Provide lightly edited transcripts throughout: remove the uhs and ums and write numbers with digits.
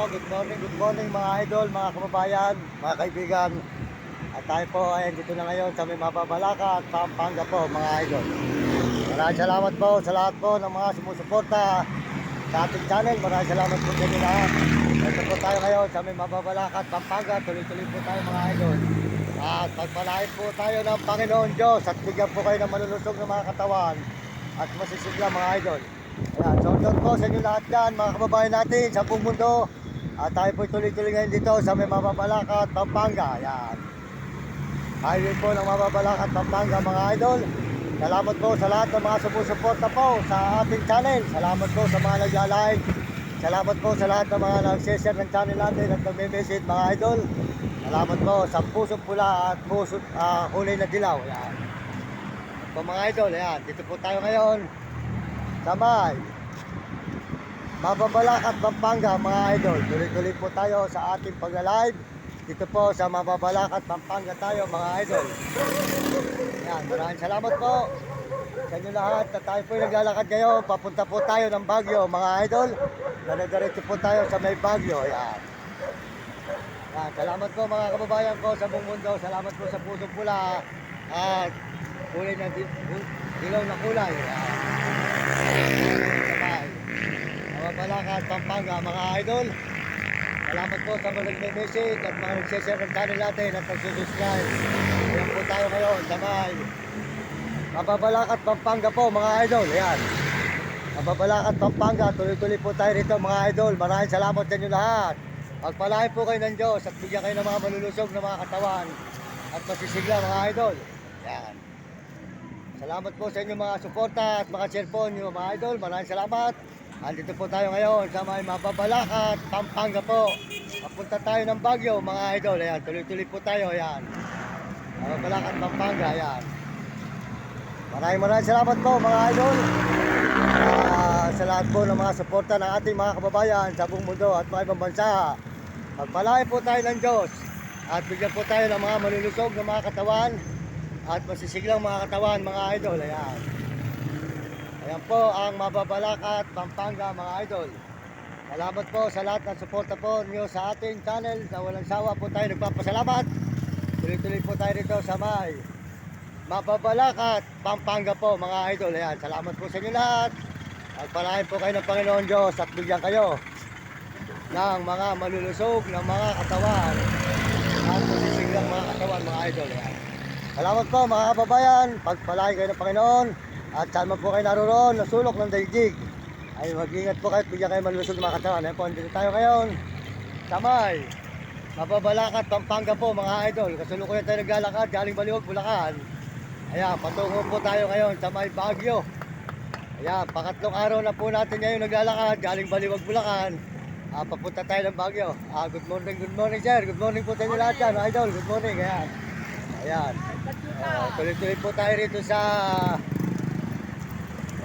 good morning mga idol, mga kababayan, mga kaibigan. At tayo po ay dito na ngayon sa may Mababalaka at Pampanga po mga idol. Maraming salamat po sa lahat po ng mga sumusuporta sa ating channel. Maraming salamat po sa inyo lahat. Ito po tayo ngayon sa may Mababalaka at Pampanga. Tuloy-tuloy po tayo mga idol. At pagpalain po tayo ng Panginoon Diyos at bigyan po kayo ng malulusog na mga katawan at masisigla mga idol. Ayan, shoutout po sa inyo lahat dyan, mga kababayan natin sa buong mundo. At tayo po tuloy-tuloy ngayon dito sa may Mababalaka at Pampanga. Ayan, highway po ng Mababalaka at Pampanga mga idol. Salamat po sa lahat ng mga sumusuporta po sa ating channel. Salamat po sa mga nag-like. Salamat po sa lahat ng mga nag-share ng channel natin at nag-message mga idol. Salamat po sa pusong pula at pusong kulay na dilaw. Ayan po mga idol, ayan, dito po tayo ngayon sa may Mababalaka at Pampanga mga idol. Tuloy-tuloy po tayo sa ating pag-live. Dito po sa Mababalaka at Pampanga tayo mga idol. Ayan, maraming salamat po sa inyo lahat na tayo po naglalakad ngayon. Papunta po tayo ng Baguio mga idol. Nadiretso po tayo sa may Baguio. Ayan. Ayan, salamat po mga kababayan ko sa buong mundo. Salamat po sa pusong pula at kulay na dilaw na kulay. Mababalaka at Pampanga mga idol. Salamat po sa mga nag-message at mga nag-share ng channel natin at nag-subscribe. Ayan po tayo ngayon sa may Mababalaka at Pampanga po mga idol. Ayan, Mababalaka at Pampanga. Tuloy-tuloy po tayo rito mga idol. Maraming salamat sa inyo lahat. Pagpalain po kayo ng Diyos at bigyan kayo ng mga malulusog na mga katawan at masisigla mga idol. Ayan, salamat po sa inyo mga suporta at mga cellphone nyo mga idol. Maraming salamat. Andito po tayo ngayon sa may Mababalaka at Pampanga po. Papunta tayo ng Baguio mga idol. Ayan, tuloy-tuloy po tayo. Ayan, Mababalaka at Pampanga. Ayan, maraming salamat po mga idol. Sa lahat po ng mga suporta ng ating mga kababayan sa buong mundo at mga ibang bansa. Pagpalain po tayo ng Diyos at bigyan po tayo ng mga malulusog na mga katawan at masisiglang mga katawan mga idol. Ayan, ayan po ang Mababalaka at Pampanga mga idol. Salamat po sa lahat ng suporta po niyo sa ating channel. Sa walang sawa po tayo nagpapasalamat. Tuloy-tuloy po tayo rito sa may Mababalaka at Pampanga po mga idol. Ayan, salamat po sa inyo lahat. Pagpalain po kayo ng Panginoon Diyos at bigyan kayo ng mga malulusog ng mga katawan at masisiglang mga katawan mga idol. Ayan, salamat po mga kababayan. Pagpalain kayo ng Panginoon at saan man po kayo naroon na sulok ng daigdig ay mag-ingat po kayo at bigyan kayo malulusog ng mga katawan. Ayan po, dito tayo ngayon sa may Mababalaka at Pampanga po mga idol. Kasalukuyan tayo naglalakad galing Baliwag, Bulacan. Ayan, patungo po tayo ngayon sa may Baguio. Ayan, pangatlong araw na po natin ngayon naglalakad galing Baliwag, Bulacan. Papunta tayo ng Baguio. Good morning sir. Good morning po sa inyo lahat dyan, idol. Good morning. Ayan, ayan, tuloy-tuloy po tayo rito sa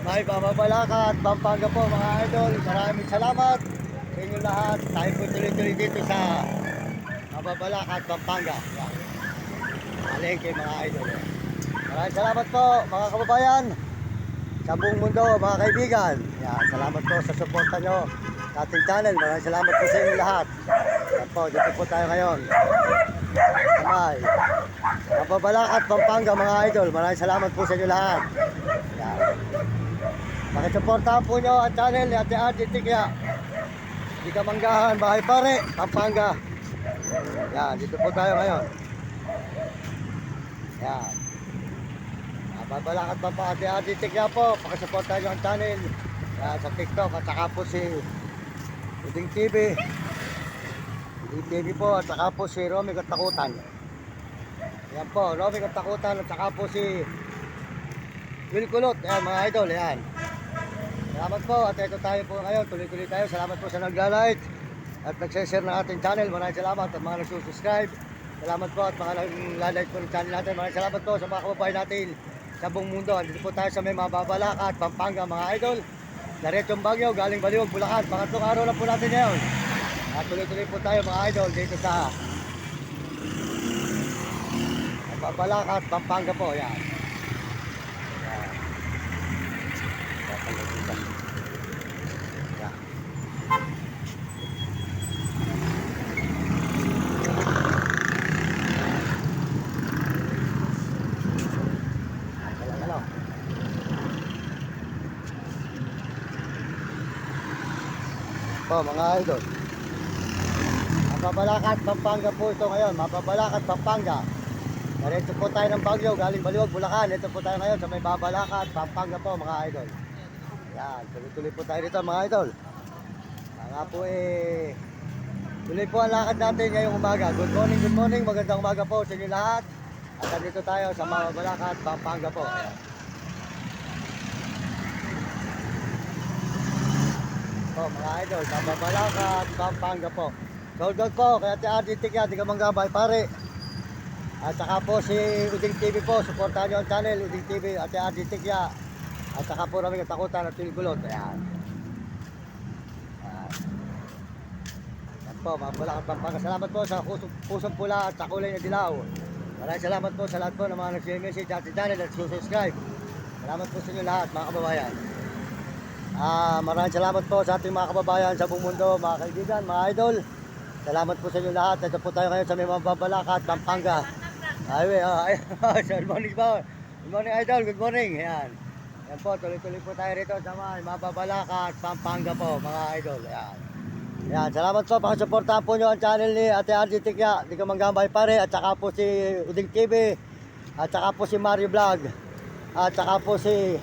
may Mababalaka at Pampanga po mga idol. Maraming salamat sa inyo lahat. Tayo po tuloy-tuloy dito sa Mababalaka at Pampanga. Ayan, alengke mga idol. Maraming salamat po mga kababayan sa buong mundo mga kaibigan. Ayan, salamat po sa suporta nyo sa ating channel. Maraming salamat po sa inyo lahat. Ayan po, dito po tayo ngayon sa may Mababalaka at Pampanga mga idol. Maraming salamat po sa inyo lahat. Ayan, pakisuportahan po nyo ang channel ni Ate Ate Tikya di Kamanggahan, Bahay Pare, Pampanga. Ayan, dito po tayo ngayon. Ayan, Mababalaka at Pampanga, Ate Ate Tikya po. Pakisuportahan nyo ang channel sa TikTok at saka po si Uding TV po at saka po si Romy Katakutan. Ayan po, Romy Katakutan at saka po si Will Kulot. Ayan mga idol, ayan. Salamat po at ito tayo po ngayon. Tuloy-tuloy tayo. Salamat po sa nag-like at nag-share ng ating channel. Maraming salamat at mga nag-subscribe. Salamat po at mga nag-like po ng channel natin. Maraming salamat po sa mga kababayan natin sa buong mundo. Dito po tayo sa may Mababalaka at Pampanga mga idol. Diretsong Baguio, galing Baliwag, Bulacan. Pangatlong araw na po natin ngayon. At tuloy-tuloy po tayo mga idol dito sa Mababalaka at Pampanga po. Yan. po mga idol. Mapabalakat, Pampanga po ito ngayon. Mapabalakat, Pampanga. Diretso po tayo ng Baguio, galing Baliwag, Bulacan. Ito po tayo ngayon sa may Babalakat, Pampanga po mga idol. Yan, tuloy-tuloy po tayo dito mga idol. Nga po tuloy po ang lakad natin ngayong umaga. Good morning, magandang umaga po sa inyo lahat. At nandito tayo sa Babalakat, Pampanga po. Ayan. Po mga idol, Babalakat, Pampanga po. Sold out po, kaya ti RD Tikya, di ka manggabay pare. At saka po si Uding TV po, supportahan nyo ang channel, Uding TV, at RD Tikya. At saka po raming katakutan at tilgulot. Ayan. Ayan po, Babalakat, Pampanga. Salamat po sa pusong pula at sa kulay na dilaw. Maraming salamat po sa lahat po ng mga nag-message at channel at subscribe. Salamat po sa inyo lahat mga kababayan. Maraming salamat po sa ating mga kababayan sa buong mundo, mga kaibigan, mga idol. Salamat po sa inyo lahat. Ito po tayo ngayon sa may Babalakat, Pampanga. Good morning po. Good morning idol, good morning. Ayan. Ayan po, tuloy-tuloy po tayo rito sa may Babalakat, Pampanga po mga idol. Ayan. Ayan, salamat po. Pakisuportahan po nyo ang channel ni Ate RG Tikya. Di ka manggambay pare. At saka po si Uding TV. At saka po si Mario Vlog. At saka po si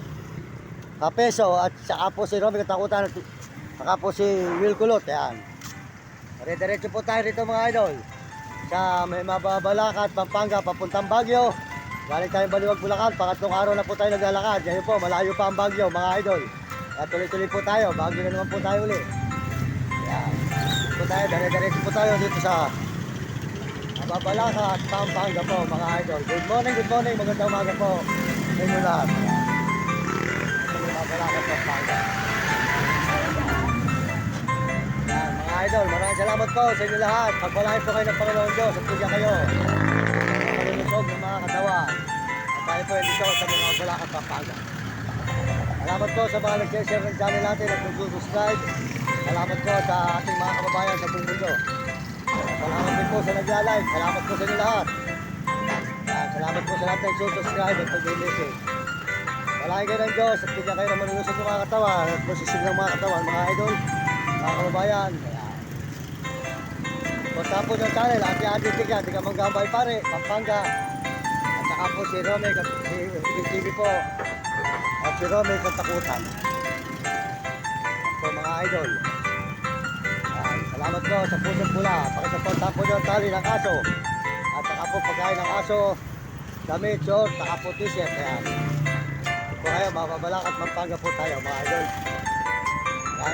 Kapeso. At saka po si Romy Katakutan. At saka po si Will Kulot. Ayan. Diretso po tayo rito mga idol sa may Babalakat, Pampanga, papuntang Baguio. Galing tayong Baliwag, Bulacan. Pangatlong araw na po tayo naglalakad. Ngayon po, malayo pa ang Baguio mga idol. At tuloy-tuloy po tayo. Baguio na naman po tayo ulit. Yan. Po tayo, diretso po tayo dito sa Babalakat, Pampanga po mga idol. Good morning, magandang umaga po sa inyo lahat. Babalakat, Pampanga. Yan, mga idol, maraming salamat po sa inyo lahat. Pagpalain po kayo ng Panginoon Diyos at pugyan kayo malulusog ng mga katawan. At tayo po dito sa mga Babalakat, Pampanga. Salamat po sa mga nag-share ng channel natin at nag-subscribe. Salamat po sa ating mga kababayan sa buong mundo. Salamat din po sa nag-like. Salamat po sa inyo lahat. Salamat po sa lahat ng subscribe at pag-message. Palagi kayo ng Diyos at bigyan kayo ng malulusog ng mga katawan at posisyon ng mga katawan, mga idol, mga kababayan. Punta po ng channel, Ate RD Tikya, di ka manggambay pare, Pampanga. At saka po si Romy, si TV po. At si Romy Katakutan. So mga idol. Salamat po sa pusong pula. Pakisuportahan po nyo ang tali ng aso. At saka po pagkain ng aso, damit, short, saka po t-shirt. Ayan. Ito po kayo, Babalakat, Pampanga po tayo mga idol.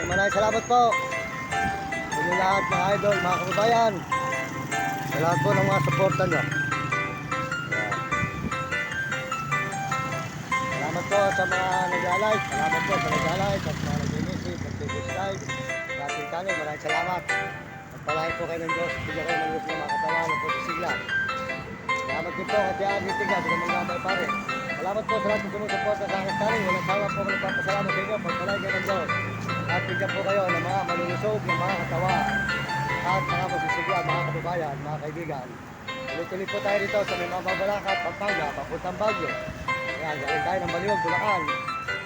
Maraming salamat po. Sa inyo lahat mga idol, mga kababayan. Sa lahat po ng mga suporta nyo. Ayan. Salamat po sa mga nag-like. Salamat po sa nag-like at mga nag-message at subscribe. Ating channel, maraming salamat. Magpalain po kayo ng Diyos. Bigyan kayo ng Diyos ng mga katawan ng posisigla. Salamat din po at yan, Tikya, di ka manggambay pare. Salamat po sa lahat ng sumusuporta sa aking channel. Walang sawa po nagpapasalamat sa inyo. Magpalain kayo ng Diyos. At bigyan po kayo ng mga malulusog ng mga katawan at mga posisigla, mga kababayan, mga kaibigan. Tuloy-tuloy po tayo rito sa may Babalakat, Pampanga, papuntang Baguio. Ayan, galing tayo ng Baliwag, Bulacan.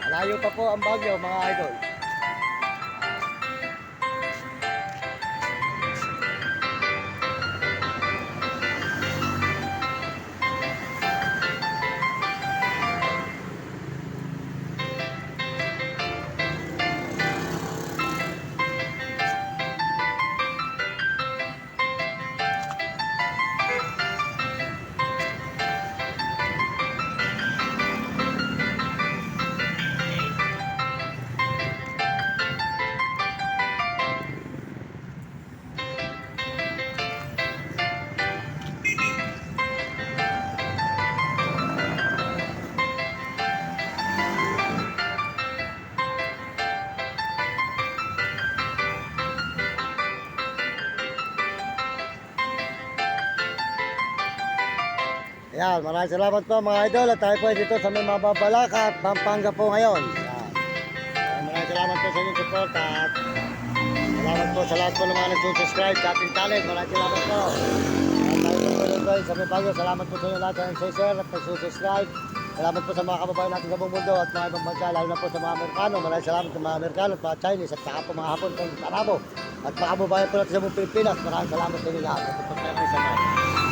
Malayo pa po ang Baguio, mga idol. Ayan, maraming salamat po mga idol at tayo po dito sa may Babalakat, Pampanga po ngayon. Ayan. Maraming salamat po sa inyong support at salamat po sa lahat po ng mga nag-subscribe sa ating channel. Maraming salamat po. At tayo po sa may Baguio. Salamat po sa inyo lahat sa nag-share at nag-subscribe. Salamat po sa mga kababayan natin sa buong mundo at mga ibang bansa, lalo na po sa mga Amerikano. Maraming salamat sa mga Amerikano at mga Chinese at saka po mga Hapon at Arabo. At mga kababayan po natin sa buong Pilipinas, maraming salamat sa inyo lahat. At po tayo may sabay.